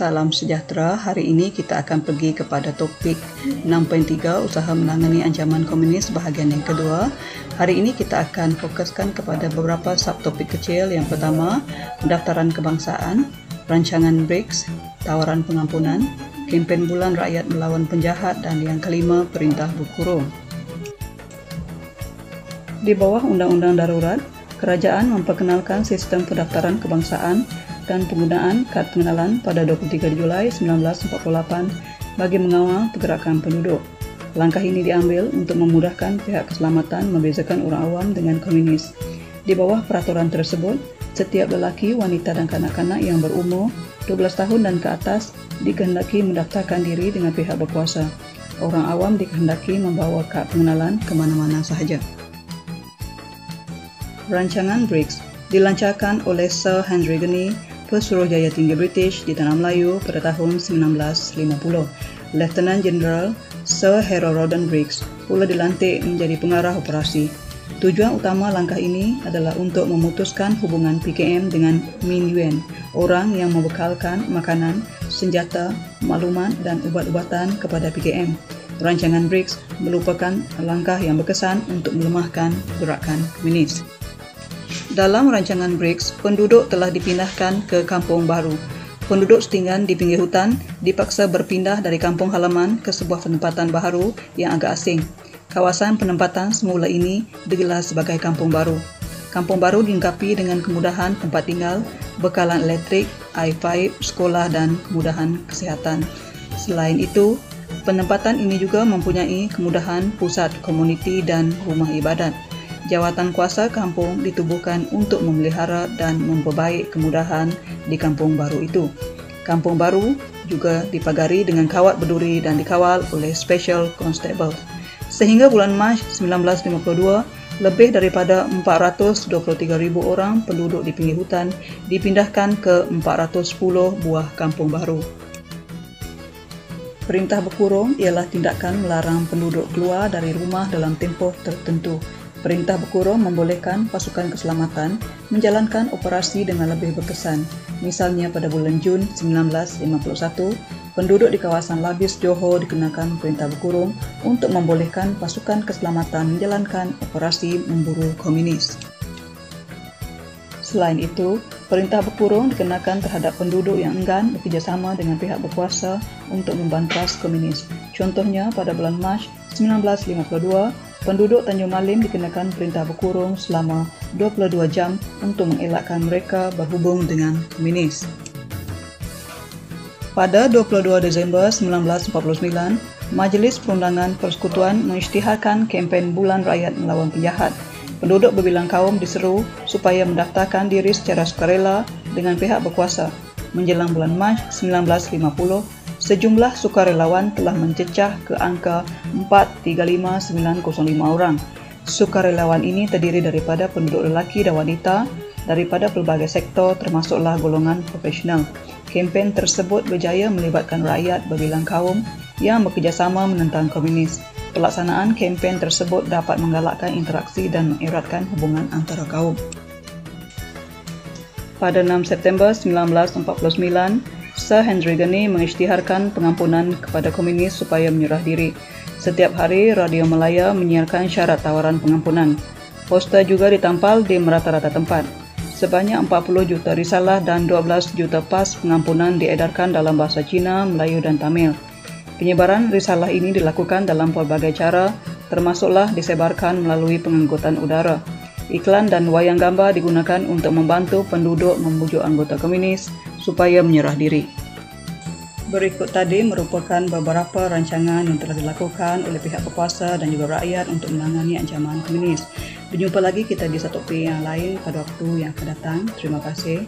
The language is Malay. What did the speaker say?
Salam sejahtera. Hari ini kita akan pergi kepada topik 6.3 usaha menangani ancaman komunis bahagian yang kedua. Hari ini kita akan fokuskan kepada beberapa subtopik kecil. Yang pertama, pendaftaran kebangsaan, rancangan BRICS, tawaran pengampunan, kempen bulan rakyat melawan penjahat, dan yang kelima, perintah berkurung. Di bawah Undang-Undang Darurat, kerajaan memperkenalkan sistem pendaftaran kebangsaan dan penggunaan kad pengenalan pada 23 Julai 1948 bagi mengawal pergerakan penduduk. Langkah ini diambil untuk memudahkan pihak keselamatan membezakan orang awam dengan komunis. Di bawah peraturan tersebut, setiap lelaki, wanita dan kanak-kanak yang berumur 12 tahun dan ke atas dikehendaki mendaftarkan diri dengan pihak berkuasa. Orang awam dikehendaki membawa kad pengenalan ke mana-mana sahaja. Rancangan BRICS dilancarkan oleh Sir Henry Gurney, Pesuruhjaya Tinggi British di Tanah Melayu pada tahun 1950. Lieutenant General Sir Harold Roddenberry pula dilantik menjadi pengarah operasi. Tujuan utama langkah ini adalah untuk memutuskan hubungan PKM dengan Min Yuen, orang yang membekalkan makanan, senjata, maklumat dan ubat-ubatan kepada PKM. Rancangan BRICS merupakan langkah yang berkesan untuk melemahkan gerakan komunis. Dalam rancangan BRICS, penduduk telah dipindahkan ke kampung baru. Penduduk setinggan di pinggir hutan dipaksa berpindah dari kampung halaman ke sebuah penempatan baru yang agak asing. Kawasan penempatan semula ini digelar sebagai kampung baru. Kampung baru dilengkapi dengan kemudahan tempat tinggal, bekalan elektrik, air paip, sekolah dan kemudahan kesihatan. Selain itu, penempatan ini juga mempunyai kemudahan pusat komuniti dan rumah ibadat. Jawatan kuasa kampung ditubuhkan untuk memelihara dan memperbaik kemudahan di kampung baru itu. Kampung baru juga dipagari dengan kawat berduri dan dikawal oleh Special Constable. Sehingga bulan Mac 1952, lebih daripada 423,000 orang penduduk di pinggir hutan dipindahkan ke 410 buah kampung baru. Perintah berkurung ialah tindakan melarang penduduk keluar dari rumah dalam tempoh tertentu. Perintah berkurung membolehkan pasukan keselamatan menjalankan operasi dengan lebih berkesan. Misalnya pada bulan Jun 1951, penduduk di kawasan Labis Johor dikenakan perintah berkurung untuk membolehkan pasukan keselamatan menjalankan operasi memburu komunis. Selain itu, perintah berkurung dikenakan terhadap penduduk yang enggan bekerjasama dengan pihak berkuasa untuk membantas komunis. Contohnya, pada bulan Mac 1952, penduduk Tanjung Malim dikenakan perintah berkurung selama 22 jam untuk mengelakkan mereka berhubung dengan komunis. Pada 22 Disember 1949, Majlis Perundangan Persekutuan mengisytiharkan kempen bulan rakyat melawan penjahat. Penduduk berbilang kaum diseru supaya mendaftarkan diri secara sukarela dengan pihak berkuasa. Menjelang bulan Mac 1950, sejumlah sukarelawan telah mencecah ke angka 435,905 orang. Sukarelawan ini terdiri daripada penduduk lelaki dan wanita daripada pelbagai sektor termasuklah golongan profesional. Kempen tersebut berjaya melibatkan rakyat berbilang kaum yang bekerjasama menentang komunis. Pelaksanaan kempen tersebut dapat menggalakkan interaksi dan mengeratkan hubungan antara kaum. Pada 6 September 1949, Sir Henry Gurney mengisytiharkan pengampunan kepada komunis supaya menyerah diri. Setiap hari, Radio Malaya menyiarkan syarat tawaran pengampunan. Poster juga ditampal di merata-rata tempat. Sebanyak 40 juta risalah dan 12 juta pas pengampunan diedarkan dalam bahasa Cina, Melayu dan Tamil. Penyebaran risalah ini dilakukan dalam pelbagai cara, termasuklah disebarkan melalui pengangkutan udara. Iklan dan wayang gambar digunakan untuk membantu penduduk membujuk anggota komunis supaya menyerah diri. Berikut tadi merupakan beberapa rancangan yang telah dilakukan oleh pihak berkuasa dan juga rakyat untuk menangani ancaman komunis. Berjumpa lagi kita di satu topik yang lain pada waktu yang akan datang. Terima kasih.